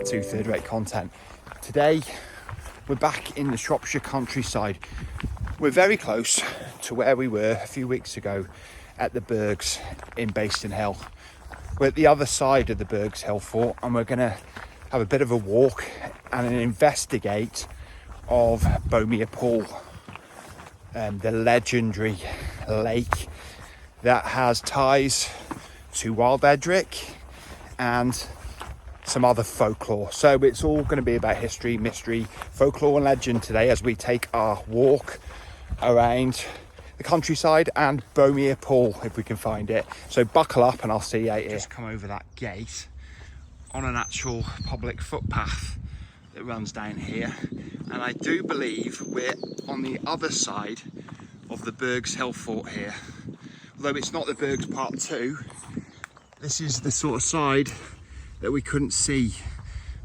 part 2 third-rate content. Today we're back in the Shropshire countryside. We're very close to where we were a few weeks ago at the Bergs in Baston Hill. We're at the other side of the Bergs Hill Fort, and we're going to have a bit of a walk and an investigate of Bomere Pool, the legendary lake that has ties to Wild Edric and some other folklore. So it's all going to be about history, mystery, folklore and legend today as we take our walk around the countryside and Bomere Pool, if we can find it. So buckle up and I'll see you out here. Just come over that gate on an actual public footpath that runs down here, and I do believe we're on the other side of the Bergs Hill Fort here. Although it's not the Bergs Part 2, this is the sort of side that we couldn't see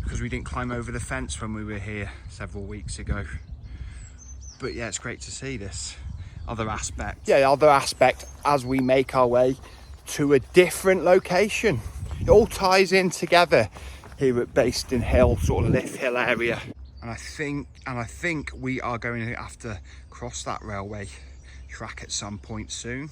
because we didn't climb over the fence when we were here several weeks ago. But yeah, it's great to see this other aspect. Yeah, the other aspect as we make our way to a different location. It all ties in together here at Baston Hill, sort of Liff Hill area. And I think we are going to have to cross that railway track at some point soon.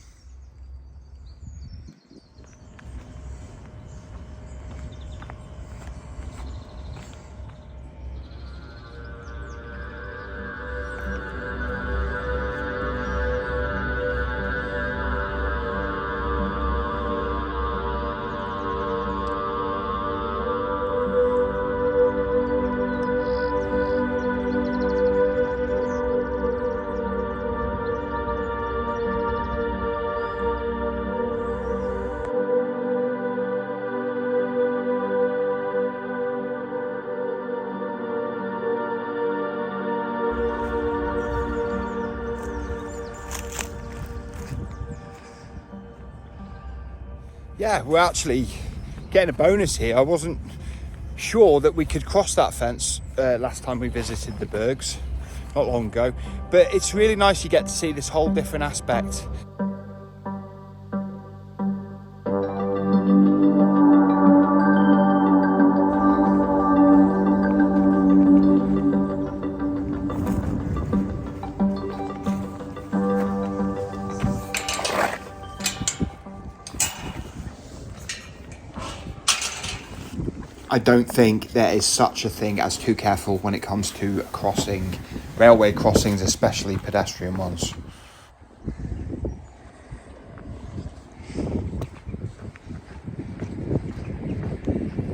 Yeah, we're actually getting a bonus here. I wasn't sure that we could cross that fence last time we visited the Bergs, not long ago. But it's really nice you get to see this whole different aspect. I don't think there is such a thing as too careful when it comes to crossing, railway crossings, especially pedestrian ones.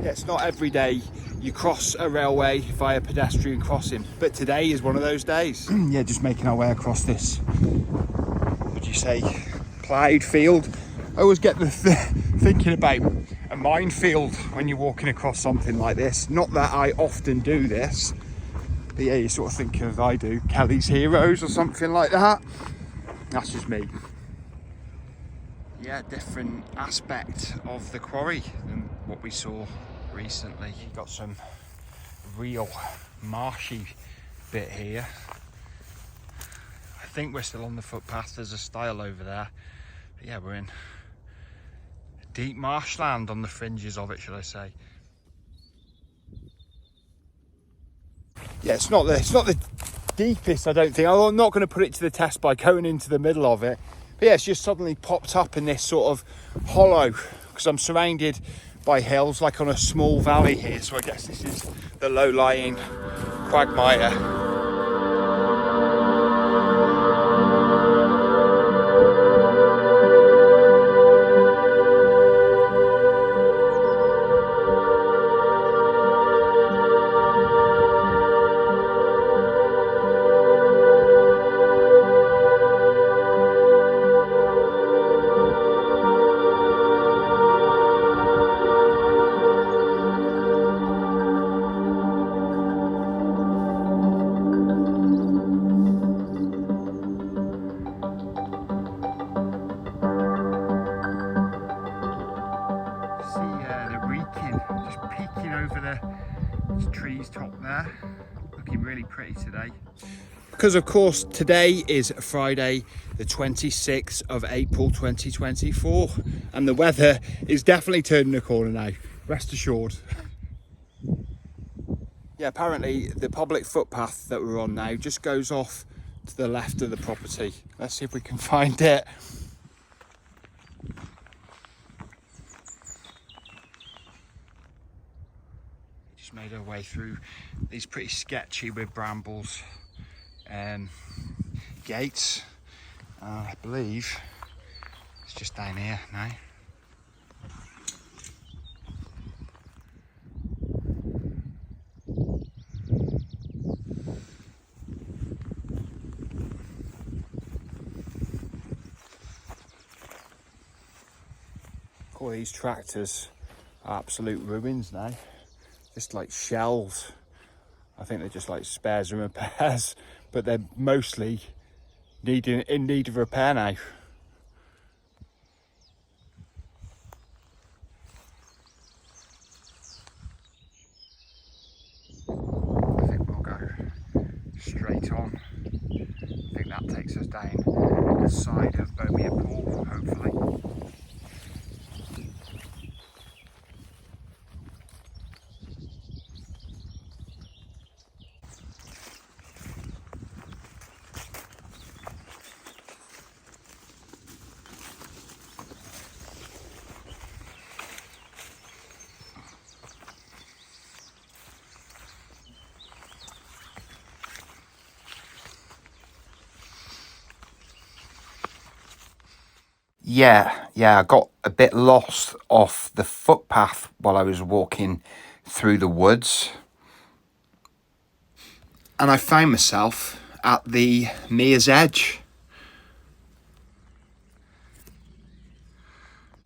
Yeah, it's not every day you cross a railway via pedestrian crossing, but today is one of those days. Yeah, just making our way across this, would you say, ploughed field. I always get the thinking about a minefield when you're walking across something like this. Not that I often do this, but yeah, you sort of think as I do, Kelly's Heroes or something like that. That's just me. Yeah, different aspect of the quarry than what we saw recently. You've got some real marshy bit here. I think we're still on the footpath. There's a stile over there. But yeah, we're in deep marshland on the fringes of it, should I say. Yeah, it's not the deepest, I don't think. I'm not going to put it to the test by going into the middle of it. But yeah, it's just suddenly popped up in this sort of hollow because I'm surrounded by hills, like on a small valley here. So I guess this is the low-lying quagmire. Trees top there, looking really pretty today. Because of course today is Friday the 26th of April 2024 and the weather is definitely turning a corner now, rest assured. Yeah, apparently the public footpath that we're on now just goes off to the left of the property. Let's see if we can find it. Just made our way through these pretty sketchy with brambles gates. I believe it's just down here now. All these tractors are absolute ruins now, just like shells. I think they're just like spares and repairs, but they're mostly in need of repair now. I think we'll go straight on. I think that takes us down the side of Bomere Pool, hopefully. Yeah, I got a bit lost off the footpath while I was walking through the woods. And I found myself at the Mere's edge.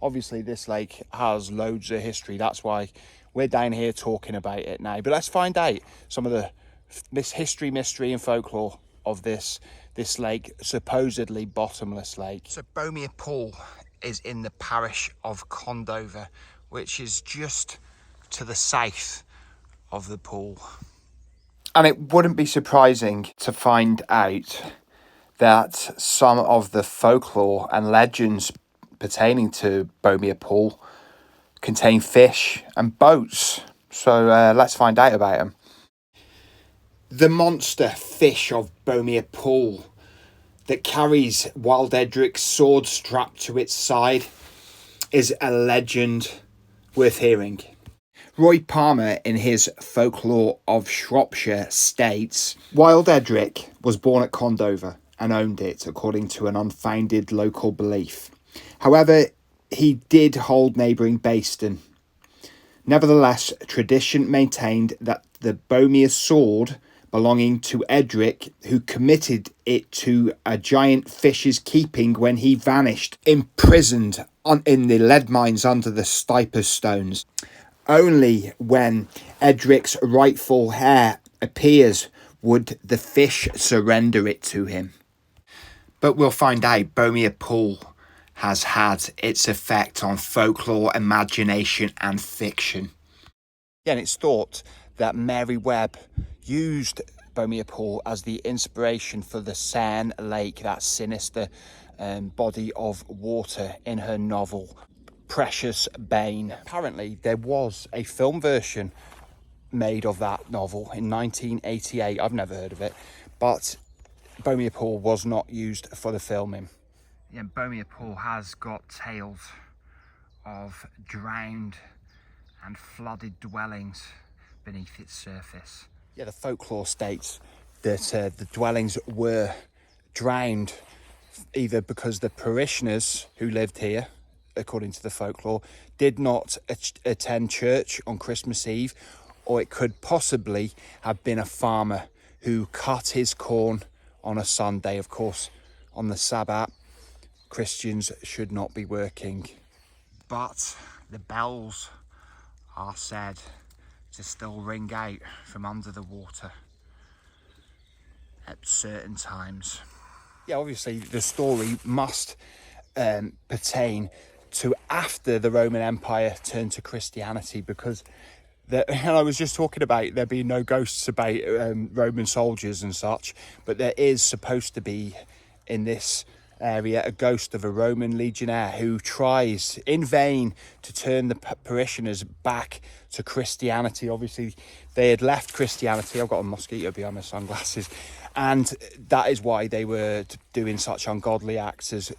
Obviously, this lake has loads of history. That's why we're down here talking about it now. But let's find out some of this history, mystery and folklore of this lake, supposedly bottomless lake. So Bomere Pool is in the parish of Condover, which is just to the south of the pool. And it wouldn't be surprising to find out that some of the folklore and legends pertaining to Bomere Pool contain fish and boats. So let's find out about them. The monster fish of Bomere Pool that carries Wild Edric's sword strapped to its side is a legend worth hearing. Roy Palmer, in his Folklore of Shropshire, states, Wild Edric was born at Condover and owned it according to an unfounded local belief. However, he did hold neighbouring Baston. Nevertheless, tradition maintained that the Bomere sword belonging to Edric, who committed it to a giant fish's keeping when he vanished, imprisoned in the lead mines under the Stipers stones. Only when Edric's rightful heir appears would the fish surrender it to him. But we'll find out Bomere Pool has had its effect on folklore, imagination and fiction. Yeah, and it's thought that Mary Webb used Bomere Pool as the inspiration for the Seine Lake, that sinister body of water, in her novel Precious Bane. Apparently there was a film version made of that novel in 1988. I've never heard of it, but Bomere Pool was not used for the filming. Yeah, Bomere Pool has got tales of drowned and flooded dwellings beneath its surface. Yeah, the folklore states that the dwellings were drowned either because the parishioners who lived here, according to the folklore, did not attend church on Christmas Eve, or it could possibly have been a farmer who cut his corn on a Sunday. Of course, on the Sabbath, Christians should not be working. But the bells are said to still ring out from under the water at certain times. Yeah, obviously the story must pertain to after the Roman Empire turned to Christianity, because and I was just talking about there being no ghosts about Roman soldiers and such, but there is supposed to be in this area a ghost of a Roman legionnaire who tries in vain to turn the parishioners back to Christianity. Obviously, they had left Christianity. I've got a mosquito behind my sunglasses, and that is why they were doing such ungodly acts as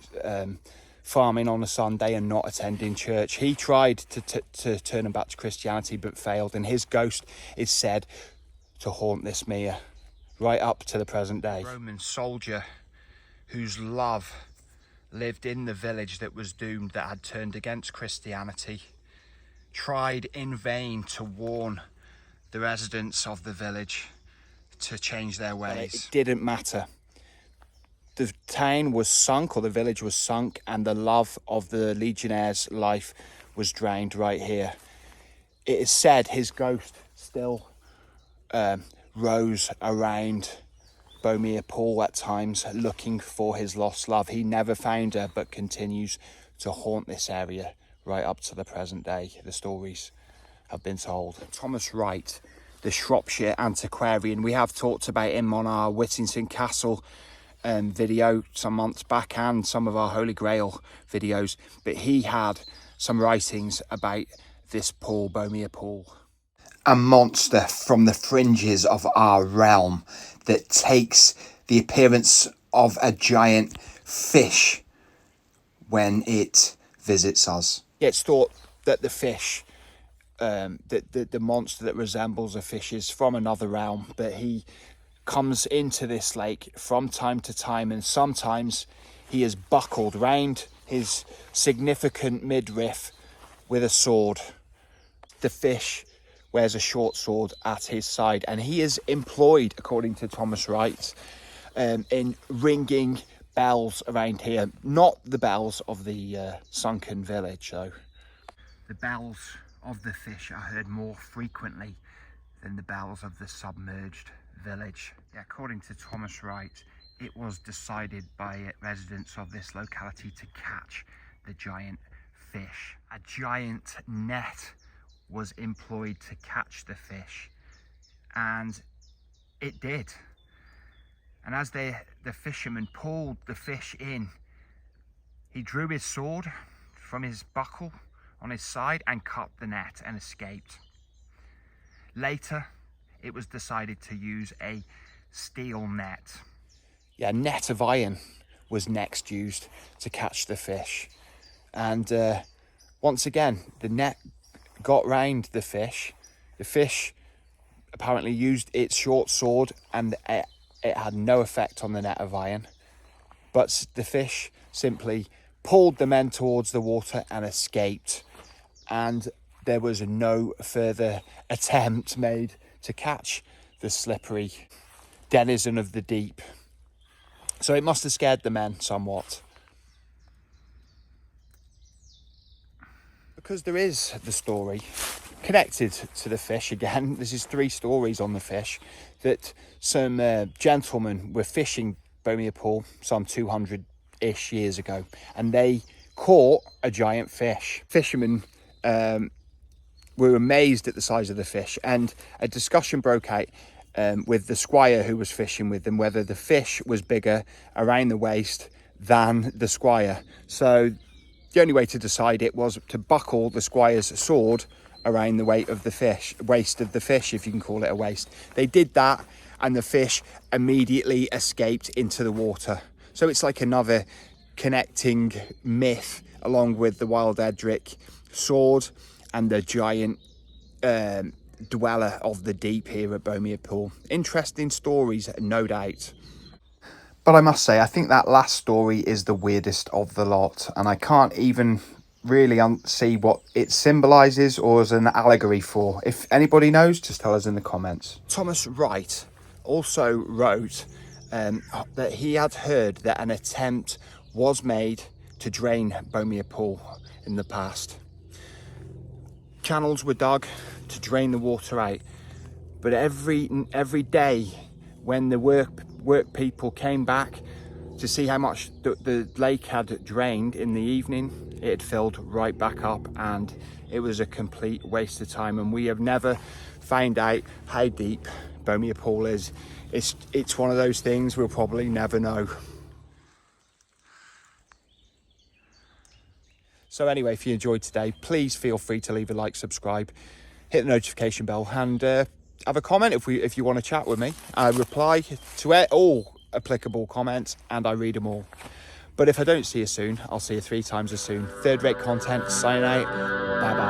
farming on a Sunday and not attending church. He tried to turn them back to Christianity but failed, and his ghost is said to haunt this mere right up to the present day. Roman soldier whose love lived in the village that was doomed, that had turned against Christianity, tried in vain to warn the residents of the village to change their ways. It didn't matter. The town was sunk, or the village was sunk, and the love of the legionnaire's life was drowned right here. It is said his ghost still rose around Bomere Pool at times, looking for his lost love. He never found her, but continues to haunt this area right up to the present day. The stories have been told. Thomas Wright, the Shropshire antiquarian, we have talked about him on our Whittington Castle video some months back, and some of our Holy Grail videos, but he had some writings about this pool, Bomere Pool. A monster from the fringes of our realm that takes the appearance of a giant fish when it visits us. It's thought that the fish, the monster that resembles a fish, is from another realm, but he comes into this lake from time to time, and sometimes he is buckled round his significant midriff with a sword. The fish wears a short sword at his side, and he is employed, according to Thomas Wright, in ringing bells around here. Not the bells of the sunken village, though. The bells of the fish are heard more frequently than the bells of the submerged village. Yeah, according to Thomas Wright, it was decided by residents of this locality to catch the giant fish. A giant net was employed to catch the fish, and it did. And as the fisherman pulled the fish in, he drew his sword from his buckle on his side and cut the net and escaped. Later, it was decided to use a steel net. Yeah, a net of iron was next used to catch the fish. And once again, the net got round the fish. The fish apparently used its short sword, and it had no effect on the net of iron. But the fish simply pulled the men towards the water and escaped. And there was no further attempt made to catch the slippery denizen of the deep. So it must have scared the men somewhat. Because there is the story connected to the fish again. This is 3 stories on the fish, that some gentlemen were fishing Bomere Pool some 200-ish years ago, and they caught a giant fish. Fishermen were amazed at the size of the fish, and a discussion broke out with the squire who was fishing with them, whether the fish was bigger around the waist than the squire. So the only way to decide it was to buckle the squire's sword around the waist of the fish, if you can call it a waist. They did that, and the fish immediately escaped into the water. So it's like another connecting myth, along with the wild Edric sword and the giant dweller of the deep here at Bomere Pool. Interesting stories, no doubt. But I must say, I think that last story is the weirdest of the lot, and I can't even really see what it symbolises or as an allegory for. If anybody knows, just tell us in the comments. Thomas Wright also wrote that he had heard that an attempt was made to drain Bomere Pool in the past. Channels were dug to drain the water out, but every day when the work people came back to see how much the lake had drained in the evening, it had filled right back up, and it was a complete waste of time. And we have never found out how deep Bomere Pool is. It's one of those things we'll probably never know. So anyway, if you enjoyed today, please feel free to leave a like, subscribe, hit the notification bell, and have a comment if you want to chat with me. I reply to all applicable comments and I read them all. But if I don't see you soon, I'll see you 3 times as soon. Third rate content, signing out. Bye bye.